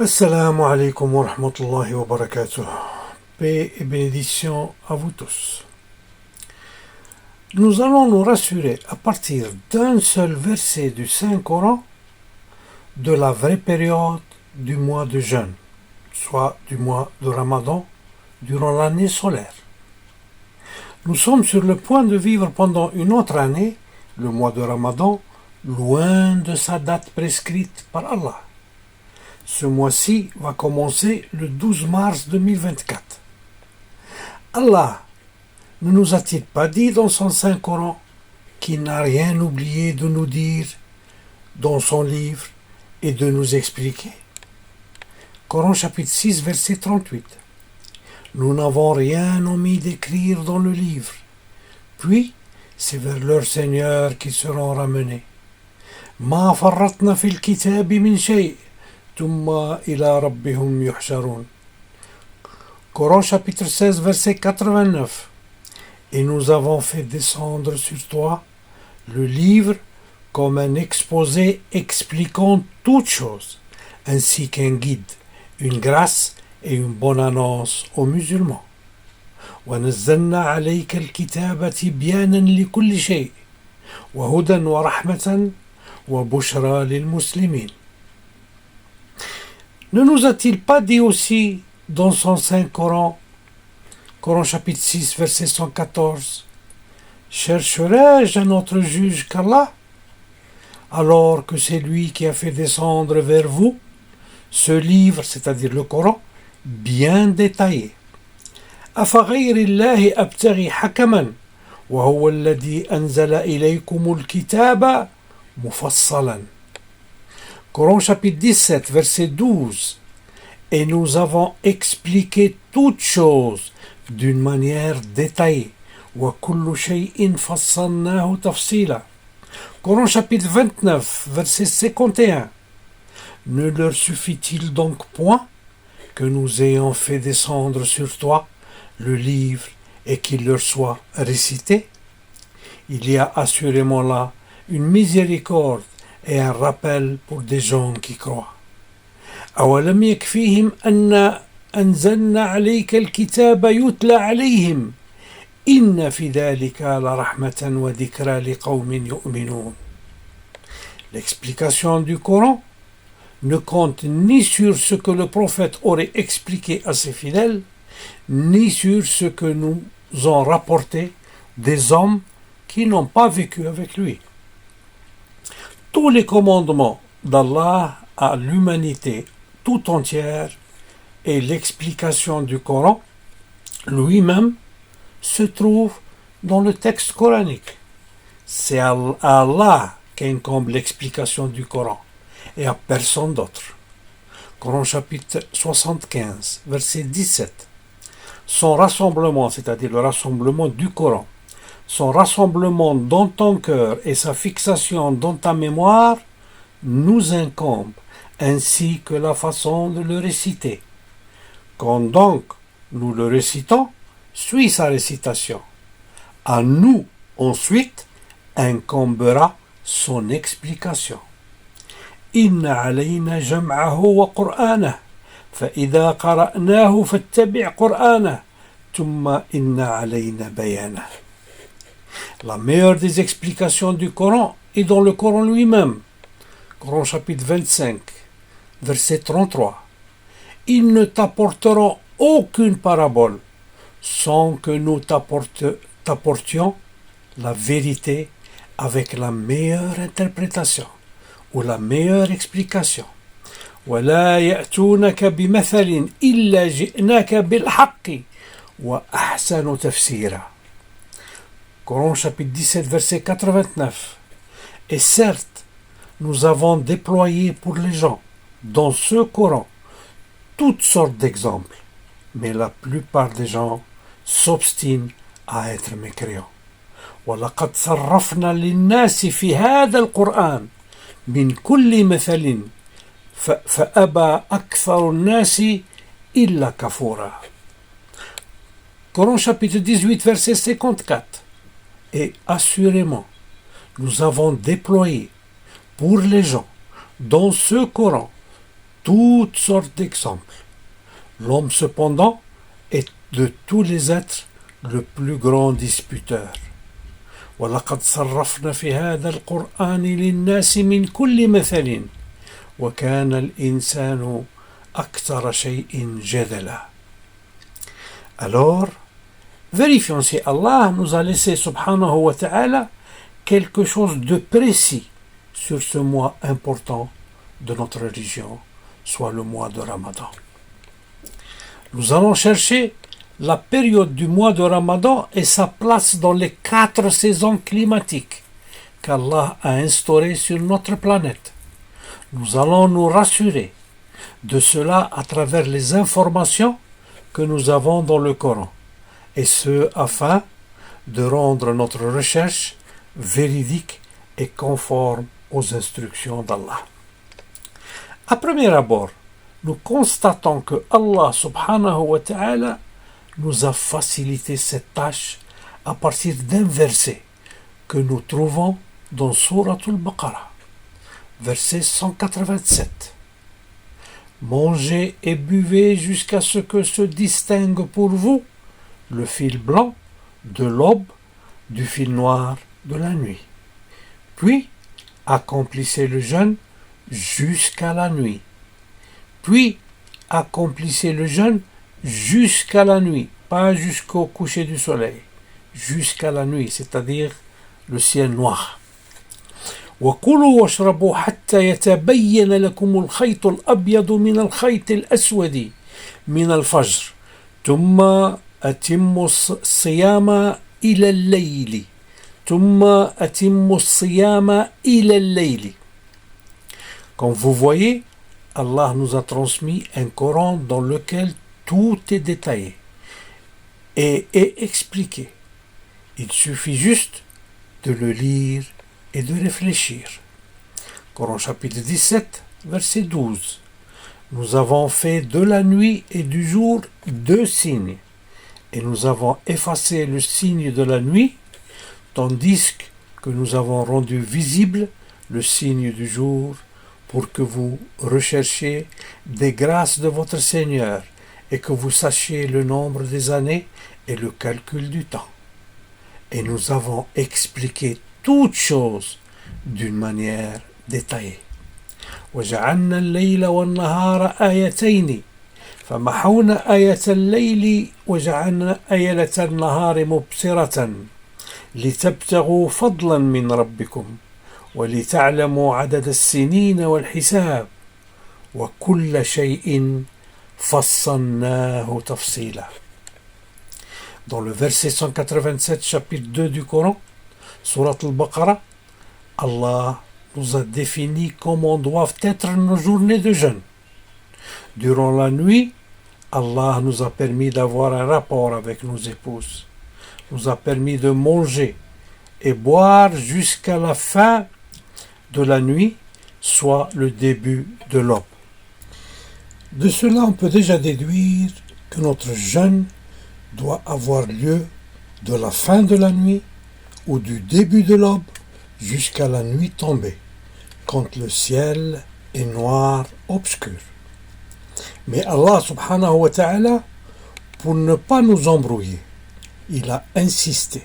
Assalamu alaikum wa rahmatullahi wa barakatuh. Paix et bénédiction à vous tous. Nous allons nous rassurer à partir d'un seul verset du Saint-Coran de la vraie période du mois de jeûne, soit du mois de Ramadan, durant l'année solaire. Nous sommes sur le point de vivre pendant une autre année, le mois de Ramadan, loin de sa date prescrite par Allah. Ce mois-ci va commencer le 12 mars 2024. Allah ne nous a-t-il pas dit dans son Saint-Coran qu'il n'a rien oublié de nous dire dans son livre et de nous expliquer? Coran chapitre 6 verset 38. Nous n'avons rien omis d'écrire dans le livre, puis c'est vers leur Seigneur qu'ils seront ramenés. Ma farratna fil kitabi min shay'. Coran chapitre 16 verset 89. Et nous avons fait descendre sur toi le livre comme un exposé expliquant toutes choses, ainsi qu'un guide, une grâce et une bonne annonce aux musulmans. ونزلنا عليك الكتاب تبيانا لكل شيء وهدى ورحمة وبشرى للمسلمين. Ne nous a-t-il pas dit aussi dans son Saint-Coran, Coran chapitre 6, verset 114, « Chercherai-je un autre juge qu'Allah, alors que c'est lui qui a fait descendre vers vous ce livre, c'est-à-dire le Coran, bien détaillé. أَفَغَيْرِ اللَّهِ أَبْتَغِي حَكَمًا وَهُوَ الَّذِي أَنزَلَ إِلَيْكُمُ الْكِتَابَ مُفَصَّلًا » Coran chapitre 17, verset 12. Et nous avons expliqué toutes choses d'une manière détaillée. وَكُلُّ شَيْءٍ فَصَّلْنَاهُ تَفْصِيلًا. Coran chapitre 29, verset 51. Ne leur suffit-il donc point que nous ayons fait descendre sur toi le livre et qu'il leur soit récité? Il y a assurément là une miséricorde et un rappel pour des gens qui croient. أولم يكفيهم أن أنزلنا عليك الكتاب يتلى عليهم إن في ذلك لرحمة وذكرى لقوم يؤمنون. L'explication du Coran ne compte ni sur ce que le prophète aurait expliqué à ses fidèles, ni sur ce que nous ont rapporté des hommes qui n'ont pas vécu avec lui. Tous les commandements d'Allah à l'humanité tout entière et l'explication du Coran lui-même se trouvent dans le texte coranique. C'est à Allah qu'incombe l'explication du Coran et à personne d'autre. Coran chapitre 75, verset 17. Son rassemblement, c'est-à-dire le rassemblement du Coran, son rassemblement dans ton cœur et sa fixation dans ta mémoire nous incombent, ainsi que la façon de le réciter. Quand donc nous le récitons, suit sa récitation. À nous, ensuite, incombera son explication. Inna alayna jam'ahu wa qur'anah, fa idha qara'nahu fattabi' qur'anah, thumma inna alayna bayanah. La meilleure des explications du Coran est dans le Coran lui-même. Coran chapitre 25, verset 33. Ils ne t'apporteront aucune parabole sans que nous t'apportions la vérité avec la meilleure interprétation ou la meilleure explication. وَلَا يَأْتُونَكَ بِمَثَلٍ إِلَّا جِئْنَاكَ بِالْحَقِّ وَأَحْسَنُ تَفْسِيرًا. Coran chapitre 17, verset 89. Et certes, nous avons déployé pour les gens, dans ce Coran, toutes sortes d'exemples, mais la plupart des gens s'obstinent à être mécréants. وَلَقَدْ صَرَّفْنَا لِلنَّاسِ فِي هَذَا الْقُرْآنِ مِنْ كُلِّ مَثَلٍ فَأَبَى أَكْثَرُ النَّاسِ إِلَّا كَفُورًا. Coran chapitre 18, verset 54. Et assurément, nous avons déployé pour les gens dans ce Coran toutes sortes d'exemples. L'homme cependant est de tous les êtres le plus grand disputeur. وَلَقَدْ صَرَّفْنَا فِي هَذَا الْقُرْآنِ لِلنَّاسِ مِنْ كُلِّ مَثَلٍ وَكَانَ الْإِنسَانُ أَكْثَرَ شَيْءٍ جَدَلًا. Alors, vérifions si Allah nous a laissé, subhanahu wa ta'ala, quelque chose de précis sur ce mois important de notre religion, soit le mois de Ramadan. Nous allons chercher la période du mois de Ramadan et sa place dans les 4 saisons climatiques qu'Allah a instaurées sur notre planète. Nous allons nous rassurer de cela à travers les informations que nous avons dans le Coran, et ce afin de rendre notre recherche véridique et conforme aux instructions d'Allah. À premier abord, nous constatons que Allah subhanahu wa ta'ala nous a facilité cette tâche à partir d'un verset que nous trouvons dans Surat al-Baqarah, verset 187. Mangez et buvez jusqu'à ce que se distingue pour vous le fil blanc de l'aube du fil noir de la nuit. Puis, accomplissez le jeûne jusqu'à la nuit. Puis, accomplissez le jeûne jusqu'à la nuit, pas jusqu'au coucher du soleil, jusqu'à la nuit, c'est-à-dire le ciel noir. وكلوا واشربوا حتى يتبين لكم الخيط الأبيض من الخيط الأسود من الفجر ثم أتموا الصيام إلى الليل Comme vous voyez, Allah nous a transmis un Coran dans lequel tout est détaillé et est expliqué. Il suffit juste de le lire et de réfléchir. Coran chapitre 17, verset 12. Nous avons fait de la nuit et du jour 2 signes, et nous avons effacé le signe de la nuit, tandis que nous avons rendu visible le signe du jour pour que vous recherchiez des grâces de votre Seigneur et que vous sachiez le nombre des années et le calcul du temps. Et nous avons expliqué toutes choses d'une manière détaillée. وجعلنا الليل والنهار آيتين فمحونا آية الليل وجعلنا آية النهار مبصرة لتبتغوا فضلا من ربكم ولتعلموا عدد السنين والحساب وكل شيء فصلناه تفصيلا. Dans le verset 187, chapitre 2 du Coran, Surat al-Baqarah, Allah nous a défini comment doivent être nos journées de jeûne. Durant la nuit, Allah nous a permis d'avoir un rapport avec nos épouses, nous a permis de manger et boire jusqu'à la fin de la nuit, soit le début de l'aube. De cela, on peut déjà déduire que notre jeûne doit avoir lieu de la fin de la nuit ou du début de l'aube jusqu'à la nuit tombée, quand le ciel est noir obscur. Mais Allah subhanahu wa ta'ala, pour ne pas nous embrouiller, il a insisté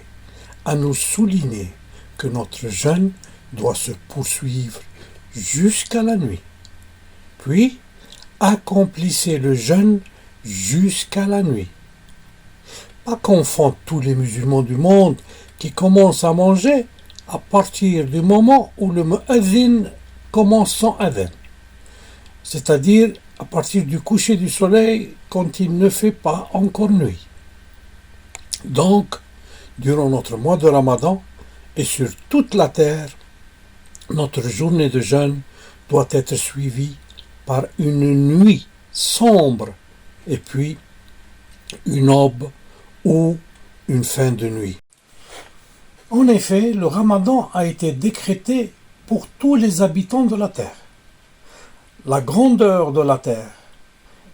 à nous souligner que notre jeûne doit se poursuivre jusqu'à la nuit. Puis, accomplissez le jeûne jusqu'à la nuit. Pas confondre tous les musulmans du monde qui commencent à manger à partir du moment où le mu'adhin commence son adhan, c'est-à-dire à partir du coucher du soleil quand il ne fait pas encore nuit. Donc, durant notre mois de Ramadan et sur toute la terre, notre journée de jeûne doit être suivie par une nuit sombre et puis une aube ou une fin de nuit. En effet, le Ramadan a été décrété pour tous les habitants de la terre. La grandeur de la terre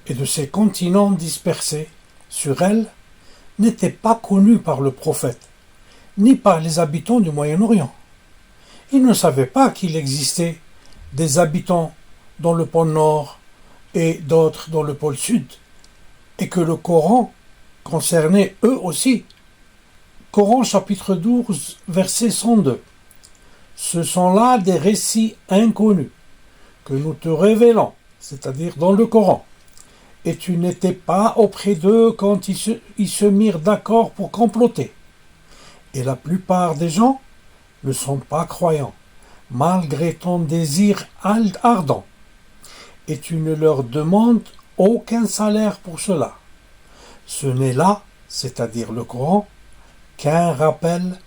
et de ses continents dispersés sur elle n'était pas connue par le prophète, ni par les habitants du Moyen-Orient. Ils ne savaient pas qu'il existait des habitants dans le pôle Nord, et d'autres dans le pôle sud, et que le Coran concernait eux aussi. Coran chapitre 12, verset 102. Ce sont là des récits inconnus que nous te révélons, c'est-à-dire dans le Coran. Et tu n'étais pas auprès d'eux quand ils se mirent d'accord pour comploter. Et la plupart des gens ne sont pas croyants, malgré ton désir ardent. Et tu ne leur demandes aucun salaire pour cela. Ce n'est là, c'est-à-dire le Coran, qu'un rappel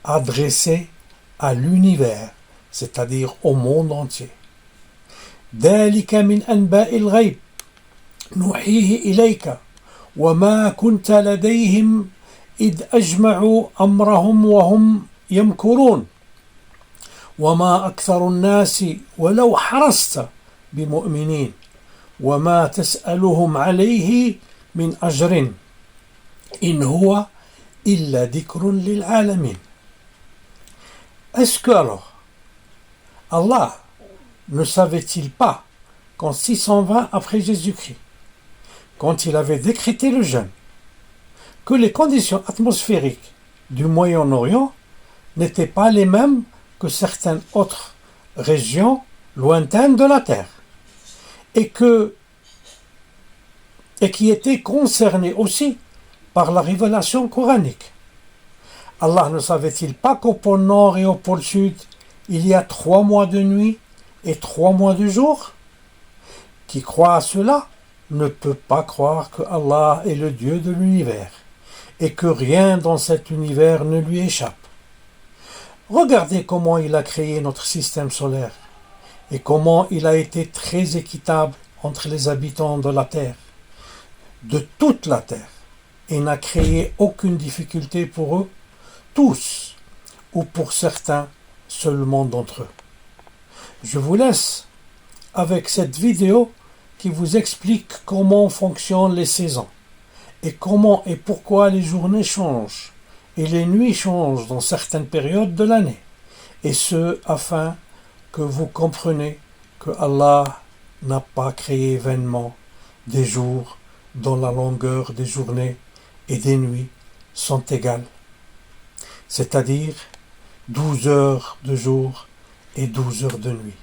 adressé à l'univers, c'est-à-dire au monde entier. ذلك من أنباء الغيب نوحيه إليك وما كنت لديهم إذ أجمعوا أمرهم وهم يمكرون وما أكثر الناس ولو حرصت بمؤمنين وما تسألهم عليه من أجر إن هو إلا ذكر للعالمين. Est-ce que alors Allah ne savait-il pas qu'en 620 après Jésus-Christ, quand il avait décrété le jeûne, que les conditions atmosphériques du Moyen-Orient n'étaient pas les mêmes que certaines autres régions lointaines de la Terre, et qui étaient concernées aussi par la révélation coranique. Allah ne savait-il pas qu'au pôle Nord et au pôle Sud, il y a 3 mois de nuit et 3 mois de jour? Qui croit à cela ne peut pas croire que Allah est le Dieu de l'univers et que rien dans cet univers ne lui échappe. Regardez comment il a créé notre système solaire et comment il a été très équitable entre les habitants de la Terre, de toute la Terre, et n'a créé aucune difficulté pour eux, tous, ou pour certains seulement d'entre eux. Je vous laisse avec cette vidéo qui vous explique comment fonctionnent les saisons et comment et pourquoi les journées changent et les nuits changent dans certaines périodes de l'année, et ce afin que vous compreniez que Allah n'a pas créé vainement des jours dont la longueur des journées et des nuits sont égales, c'est-à-dire 12 heures de jour et 12 heures de nuit.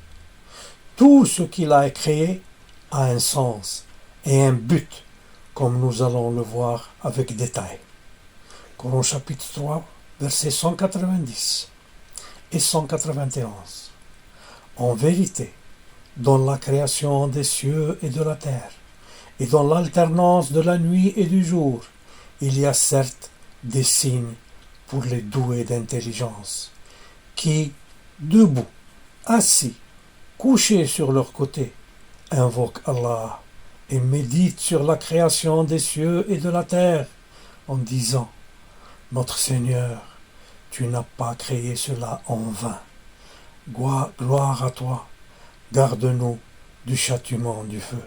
Tout ce qu'il a créé a un sens et un but, comme nous allons le voir avec détail. Coran chapitre 3, versets 190 et 191. En vérité, dans la création des cieux et de la terre, et dans l'alternance de la nuit et du jour, il y a certes des signes pour les doués d'intelligence, qui, debout, assis, couchés sur leur côté, invoquent Allah et méditent sur la création des cieux et de la terre, en disant « Notre Seigneur, tu n'as pas créé cela en vain. Gloire à toi, garde-nous du châtiment du feu. »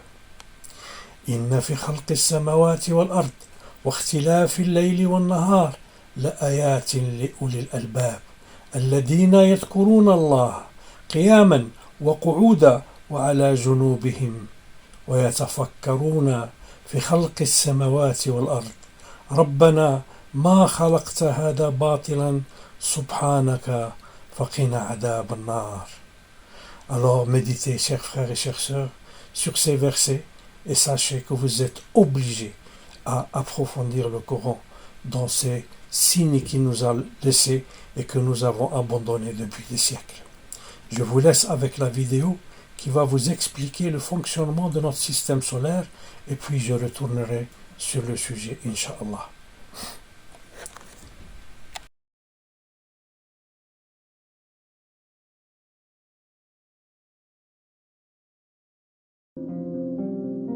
إن في خلق السماوات والأرض واختلاف الليل والنهار لآيات لأولي الألباب الذين يذكرون الله قياما وقعودا وعلى جنوبهم ويتفكرون في خلق السماوات والأرض ربنا ما خلقت هذا باطلا سبحانك فقنا عذاب النار. Alors méditez, chers frères et chères sœurs, sur ces versets et sachez que vous êtes obligés à approfondir le Coran dans ces signes qu'il nous a laissés et que nous avons abandonnés depuis des siècles. Je vous laisse avec la vidéo qui va vous expliquer le fonctionnement de notre système solaire et puis je retournerai sur le sujet, Inch'Allah.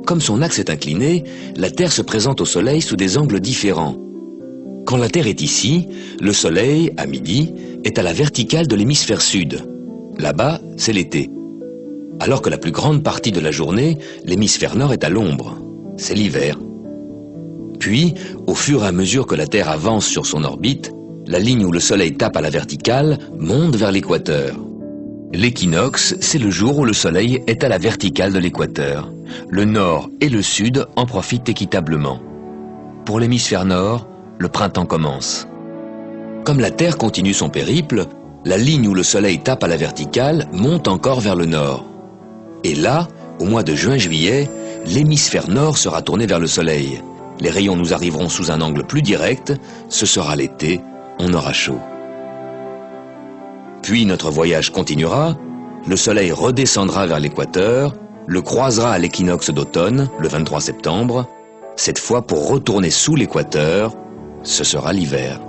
Comme son axe est incliné, la Terre se présente au Soleil sous des angles différents. Quand la Terre est ici, le Soleil, à midi, est à la verticale de l'hémisphère sud. Là-bas, c'est l'été. Alors que la plus grande partie de la journée, l'hémisphère nord est à l'ombre. C'est l'hiver. Puis, au fur et à mesure que la Terre avance sur son orbite, la ligne où le Soleil tape à la verticale monte vers l'équateur. L'équinoxe, c'est le jour où le soleil est à la verticale de l'équateur. Le nord et le sud en profitent équitablement. Pour l'hémisphère nord, le printemps commence. Comme la Terre continue son périple, la ligne où le soleil tape à la verticale monte encore vers le nord. Et là, au mois de juin-juillet, l'hémisphère nord sera tourné vers le soleil. Les rayons nous arriveront sous un angle plus direct, ce sera l'été, on aura chaud. Puis notre voyage continuera, le soleil redescendra vers l'équateur, le croisera à l'équinoxe d'automne, le 23 septembre, cette fois pour retourner sous l'équateur, ce sera l'hiver.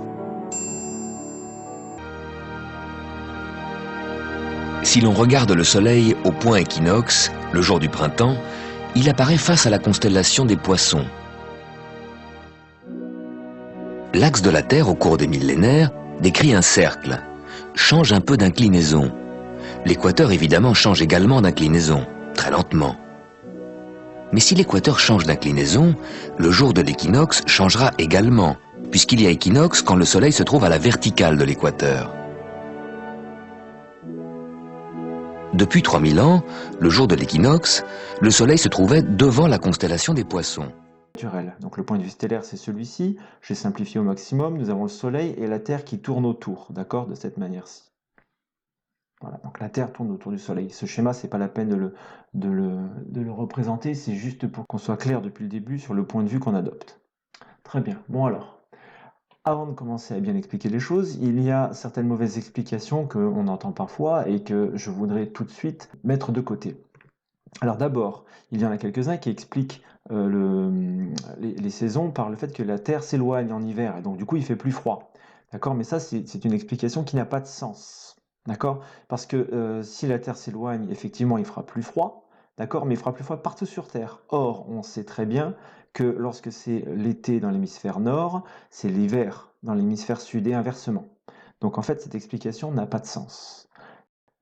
Si l'on regarde le soleil au point équinoxe, le jour du printemps, il apparaît face à la constellation des Poissons. L'axe de la Terre au cours des millénaires décrit un cercle, change un peu d'inclinaison. L'équateur évidemment change également d'inclinaison, très lentement. Mais si l'équateur change d'inclinaison, le jour de l'équinoxe changera également, puisqu'il y a équinoxe quand le soleil se trouve à la verticale de l'équateur. Depuis 3000 ans, le jour de l'équinoxe, le soleil se trouvait devant la constellation des Poissons. Donc le point de vue stellaire, c'est celui-ci. J'ai simplifié au maximum. Nous avons le Soleil et la Terre qui tourne autour, d'accord, de cette manière-ci. Voilà, donc la Terre tourne autour du Soleil. Ce schéma, c'est pas la peine de le représenter, c'est juste pour qu'on soit clair depuis le début sur le point de vue qu'on adopte. Très bien. Bon alors, avant de commencer à bien expliquer les choses, il y a certaines mauvaises explications qu'on entend parfois et que je voudrais tout de suite mettre de côté. Alors d'abord, il y en a quelques-uns qui expliquent les saisons par le fait que la Terre s'éloigne en hiver et donc du coup il fait plus froid. D'accord? Mais ça c'est une explication qui n'a pas de sens. D'accord? Parce que si la Terre s'éloigne, effectivement il fera plus froid, d'accord? Mais il fera plus froid partout sur Terre. Or, on sait très bien que lorsque c'est l'été dans l'hémisphère nord, c'est l'hiver dans l'hémisphère sud et inversement. Donc en fait cette explication n'a pas de sens.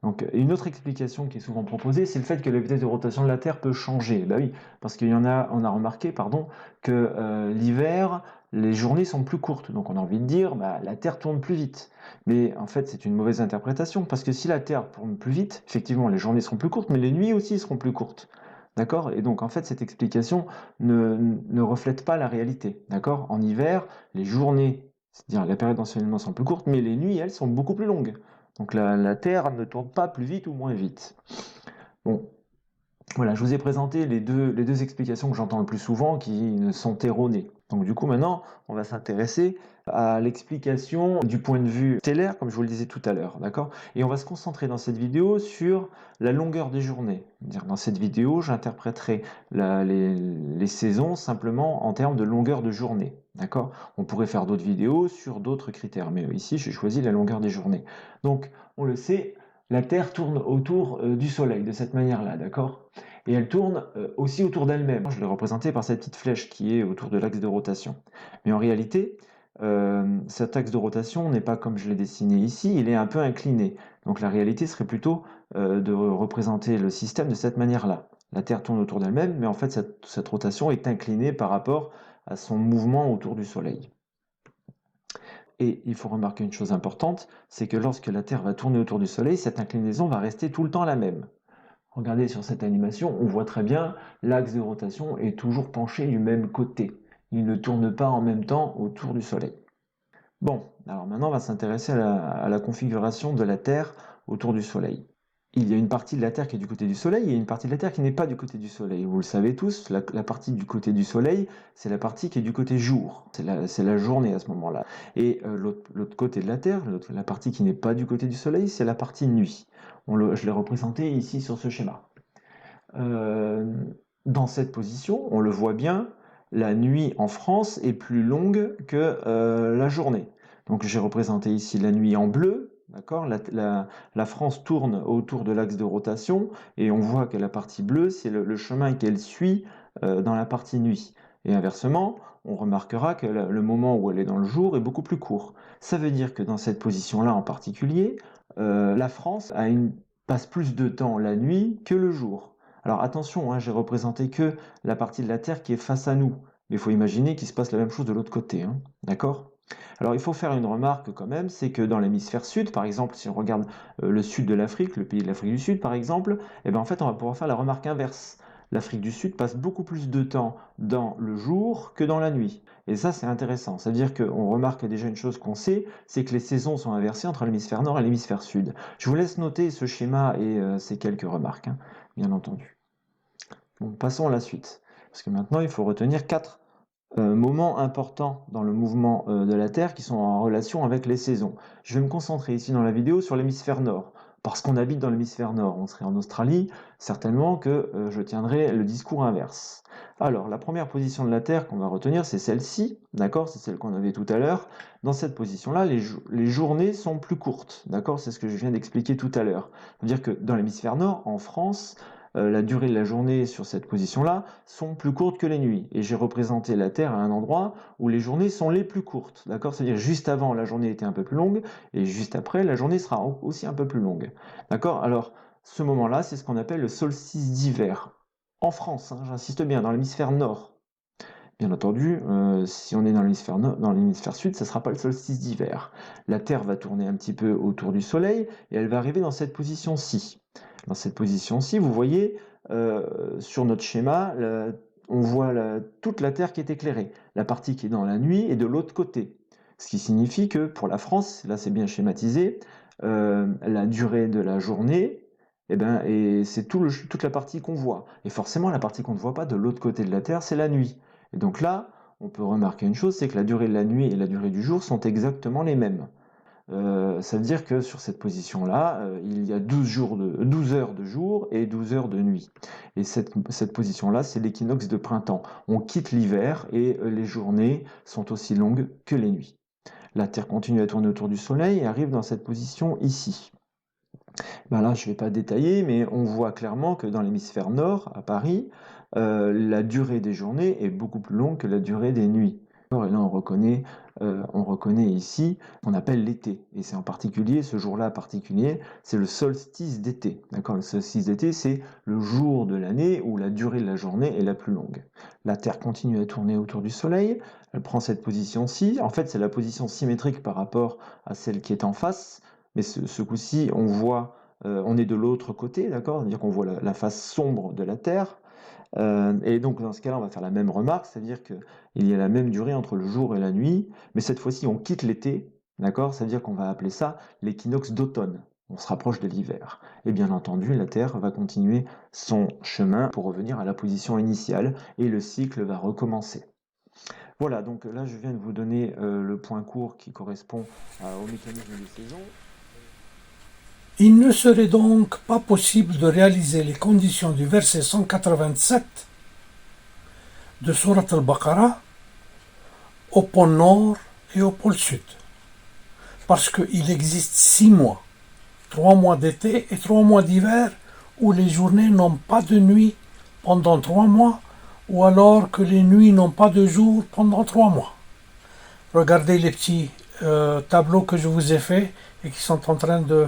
Donc, une autre explication qui est souvent proposée, c'est le fait que la vitesse de rotation de la Terre peut changer. Ben oui, parce on a remarqué, que l'hiver, les journées sont plus courtes. Donc, on a envie de dire, la Terre tourne plus vite. Mais en fait, c'est une mauvaise interprétation, parce que si la Terre tourne plus vite, effectivement, les journées seront plus courtes, mais les nuits aussi seront plus courtes. D'accord? Et donc, en fait, cette explication ne reflète pas la réalité. D'accord? En hiver, les journées, c'est-à-dire la période d'ensoleillement sont plus courtes, mais les nuits, elles, sont beaucoup plus longues. Donc la Terre ne tourne pas plus vite ou moins vite. Bon, voilà, je vous ai présenté les deux explications que j'entends le plus souvent qui sont erronées. Donc du coup maintenant, on va s'intéresser à l'explication du point de vue stellaire, comme je vous le disais tout à l'heure, d'accord? Et on va se concentrer dans cette vidéo sur la longueur des journées. Dans cette vidéo, j'interpréterai les saisons simplement en termes de longueur de journée, d'accord? On pourrait faire d'autres vidéos sur d'autres critères, mais ici, j'ai choisi la longueur des journées. Donc, on le sait, la Terre tourne autour du Soleil de cette manière-là, d'accord? Et elle tourne aussi autour d'elle-même. Je l'ai représentée par cette petite flèche qui est autour de l'axe de rotation. Mais en réalité, cet axe de rotation n'est pas comme je l'ai dessiné ici, il est un peu incliné. Donc la réalité serait plutôt de représenter le système de cette manière-là. La Terre tourne autour d'elle-même, mais en fait cette rotation est inclinée par rapport à son mouvement autour du Soleil. Et il faut remarquer une chose importante, c'est que lorsque la Terre va tourner autour du Soleil, cette inclinaison va rester tout le temps la même. Regardez sur cette animation, on voit très bien l'axe de rotation est toujours penché du même côté. Il ne tourne pas en même temps autour du Soleil. Bon, alors maintenant on va s'intéresser à la configuration de la Terre autour du Soleil. Il y a une partie de la Terre qui est du côté du Soleil et une partie de la Terre qui n'est pas du côté du Soleil. Vous le savez tous, la partie du côté du Soleil, c'est la partie qui est du côté jour. C'est la journée à ce moment-là. Et l'autre côté de la Terre, la partie qui n'est pas du côté du Soleil, c'est la partie nuit. Je l'ai représenté ici sur ce schéma. Dans cette position, on le voit bien, la nuit en France est plus longue que la journée. Donc j'ai représenté ici la nuit en bleu, d'accord? La France tourne autour de l'axe de rotation et on voit que la partie bleue, c'est le chemin qu'elle suit dans la partie nuit. Et inversement, on remarquera que le moment où elle est dans le jour est beaucoup plus court. Ça veut dire que dans cette position-là en particulier, la France passe plus de temps la nuit que le jour. Alors attention, hein, j'ai représenté que la partie de la Terre qui est face à nous. Mais il faut imaginer qu'il se passe la même chose de l'autre côté. Hein, d'accord? Alors il faut faire une remarque quand même, c'est que dans l'hémisphère sud, par exemple, si on regarde le sud de l'Afrique, le pays de l'Afrique du Sud par exemple, eh ben en fait on va pouvoir faire la remarque inverse. L'Afrique du Sud passe beaucoup plus de temps dans le jour que dans la nuit. Et ça c'est intéressant, c'est-à-dire qu'on remarque déjà une chose qu'on sait, c'est que les saisons sont inversées entre l'hémisphère nord et l'hémisphère sud. Je vous laisse noter ce schéma et ces quelques remarques, hein, bien entendu. Bon, passons à la suite, parce que maintenant il faut retenir quatre moments importants dans le mouvement de la Terre qui sont en relation avec les saisons. Je vais me concentrer ici dans la vidéo sur l'hémisphère nord, parce qu'on habite dans l'hémisphère nord. On serait en Australie, certainement que je tiendrai le discours inverse. Alors, la première position de la Terre qu'on va retenir, c'est celle-ci, d'accord? C'est celle qu'on avait tout à l'heure. Dans cette position-là, les journées sont plus courtes, d'accord? C'est ce que je viens d'expliquer tout à l'heure. C'est-à-dire que dans l'hémisphère nord, en France, la durée de la journée sur cette position-là sont plus courtes que les nuits. Et j'ai représenté la Terre à un endroit où les journées sont les plus courtes. D'accord? C'est-à-dire juste avant, la journée était un peu plus longue, et juste après, la journée sera aussi un peu plus longue. D'accord? Alors, ce moment-là, c'est ce qu'on appelle le solstice d'hiver. En France, hein, j'insiste bien, dans l'hémisphère nord. Bien entendu, si on est dans l'hémisphère sud, ça ne sera pas le solstice d'hiver. La Terre va tourner un petit peu autour du Soleil et elle va arriver dans cette position-ci. Dans cette position-ci, vous voyez, sur notre schéma, on voit toute la Terre qui est éclairée. La partie qui est dans la nuit est de l'autre côté. Ce qui signifie que pour la France, là c'est bien schématisé, la durée de la journée, et c'est toute la partie qu'on voit. Et forcément, la partie qu'on ne voit pas de l'autre côté de la Terre, c'est la nuit. Et donc là, on peut remarquer une chose, c'est que la durée de la nuit et la durée du jour sont exactement les mêmes. Ça veut dire que sur cette position-là, il y a 12 heures de jour et 12 heures de nuit. Et cette position-là, c'est l'équinoxe de printemps. On quitte l'hiver et les journées sont aussi longues que les nuits. La Terre continue à tourner autour du Soleil et arrive dans cette position ici. Ben là, je ne vais pas détailler, mais on voit clairement que dans l'hémisphère nord, à Paris, la durée des journées est beaucoup plus longue que la durée des nuits. Et là, on reconnaît ici ce qu'on appelle l'été. Et c'est en particulier, ce jour-là particulier, c'est le solstice d'été. D'accord? Le solstice d'été, c'est le jour de l'année où la durée de la journée est la plus longue. La Terre continue à tourner autour du Soleil. Elle prend cette position-ci. En fait, c'est la position symétrique par rapport à celle qui est en face. Mais ce coup-ci, on voit, on est de l'autre côté, d'accord? C'est-à-dire qu'on voit la face sombre de la Terre. Et donc dans ce cas-là, on va faire la même remarque, c'est-à-dire qu'il y a la même durée entre le jour et la nuit, mais cette fois-ci, on quitte l'été, d'accord? C'est-à-dire qu'on va appeler ça l'équinoxe d'automne. On se rapproche de l'hiver. Et bien entendu, la Terre va continuer son chemin pour revenir à la position initiale, et le cycle va recommencer. Voilà, donc là, je viens de vous donner le point court qui correspond au mécanisme des saisons. Il ne serait donc pas possible de réaliser les conditions du verset 187 de Surat al-Baqarah au pôle nord et au pôle sud. Parce qu'il existe 6 mois, 3 mois d'été et 3 mois d'hiver, où les journées n'ont pas de nuit pendant 3 mois, ou alors que les nuits n'ont pas de jour pendant 3 mois. Regardez les petits tableaux que je vous ai faits et qui sont en train de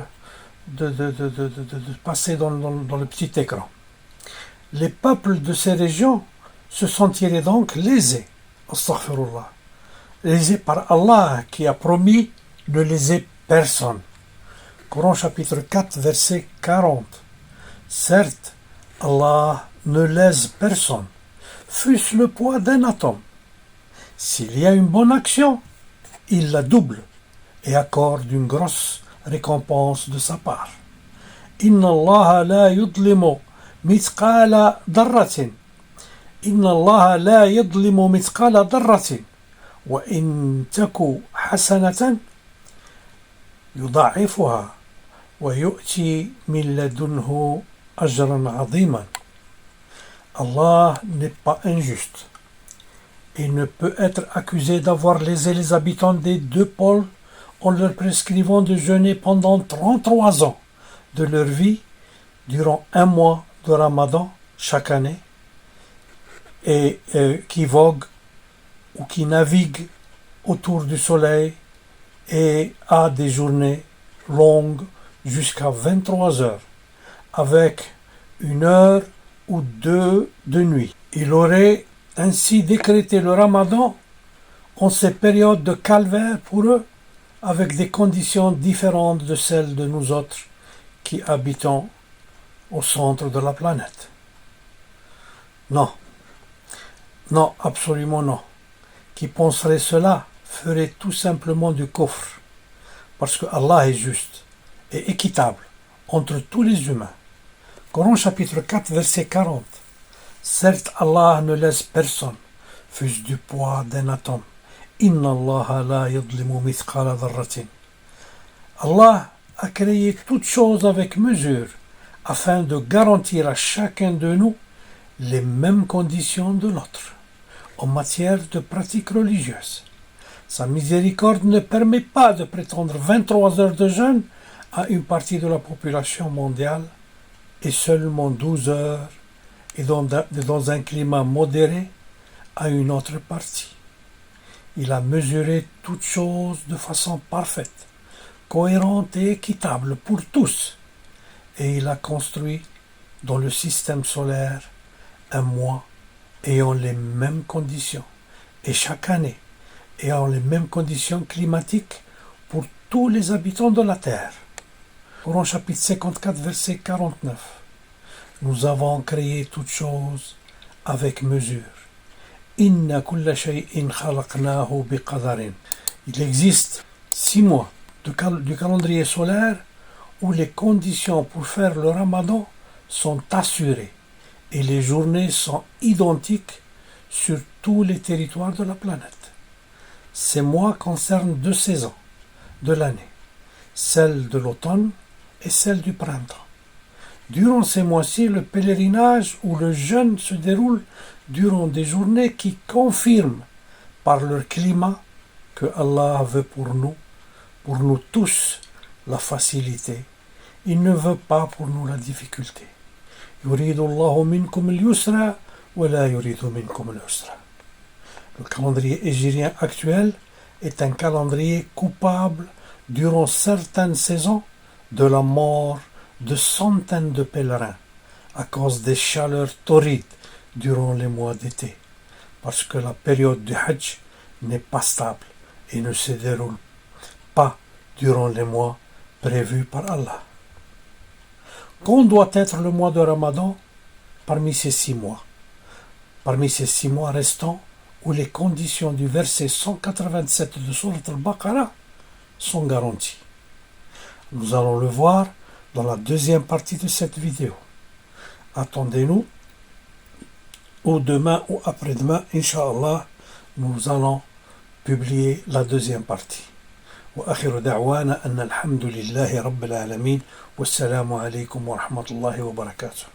passer dans le petit écran. Les peuples de ces régions se sentiraient donc lésés, astaghfirullah, lésés par Allah qui a promis ne léser personne. Coran chapitre 4 verset 40. Certes, Allah ne lèse personne, fût-ce le poids d'un atome. S'il y a une bonne action, il la double et accorde une grosse récompense de sa part. Inna Allah la yudlimu mithqala darratin. Inna Allah la yudlimu mithqala darratin. Wa in taku hasanatan yudha'ifuha wa yu'ti min ladunhu ajran 'aziman. Allah n'est pas injuste et ne peut être accusé d'avoir lésé les habitants des 2 pôles en leur prescrivant de jeûner pendant 33 ans de leur vie durant 1 mois de Ramadan chaque année et qui vogue ou qui navigue autour du soleil et a des journées longues jusqu'à 23 heures avec 1 heure ou 2 de nuit. Il aurait ainsi décrété le Ramadan ont ces périodes de calvaire pour eux, avec des conditions différentes de celles de nous autres qui habitons au centre de la planète. Non, non, absolument non. Qui penserait cela ferait tout simplement du kufr, parce que Allah est juste et équitable entre tous les humains. Coran chapitre 4 verset 40. Certes, Allah ne laisse personne, fût-ce du poids d'un atome. Inna Allah la yadlimu mithqala dharratin. Allah a créé toutes choses avec mesure, afin de garantir à chacun de nous les mêmes conditions de l'autre, en matière de pratiques religieuses. Sa miséricorde ne permet pas de prétendre 23 heures de jeûne à une partie de la population mondiale et seulement 12 heures et dans un climat modéré à une autre partie. Il a mesuré toutes choses de façon parfaite, cohérente et équitable pour tous, et il a construit dans le système solaire un mois ayant les mêmes conditions, et chaque année ayant les mêmes conditions climatiques pour tous les habitants de la Terre. Coran chapitre 54, verset 49. Nous avons créé toutes choses avec mesure. Inna kulla shay'in khalaqnahu biqadarin. Il existe 6 mois du calendrier solaire où les conditions pour faire le ramadan sont assurées et les journées sont identiques sur tous les territoires de la planète. Ces mois concernent 2 saisons de l'année, celle de l'automne et celle du printemps. Durant ces mois-ci, le pèlerinage ou le jeûne se déroule durant des journées qui confirment par leur climat que Allah veut pour nous tous, la facilité. Il ne veut pas pour nous la difficulté. يريد الله منكم اليسر ولا يريد منكم العسر. Le calendrier hégirien actuel est un calendrier coupable durant certaines saisons de la mort de centaines de pèlerins à cause des chaleurs torrides durant les mois d'été, parce que la période du Hajj n'est pas stable et ne se déroule pas durant les mois prévus par Allah. Quand doit être le mois de Ramadan parmi ces 6 mois? Parmi ces 6 mois restants où les conditions du verset 187 de Surat al-Baqarah sont garanties. Nous allons le voir dans la deuxième partie de cette vidéo. Attendez-nous, ou demain ou après-demain, Inch'Allah, nous allons publier la deuxième partie. وآخر دعوانا أن الحمد لله رب العالمين والسلام عليكم ورحمة الله وبركاته.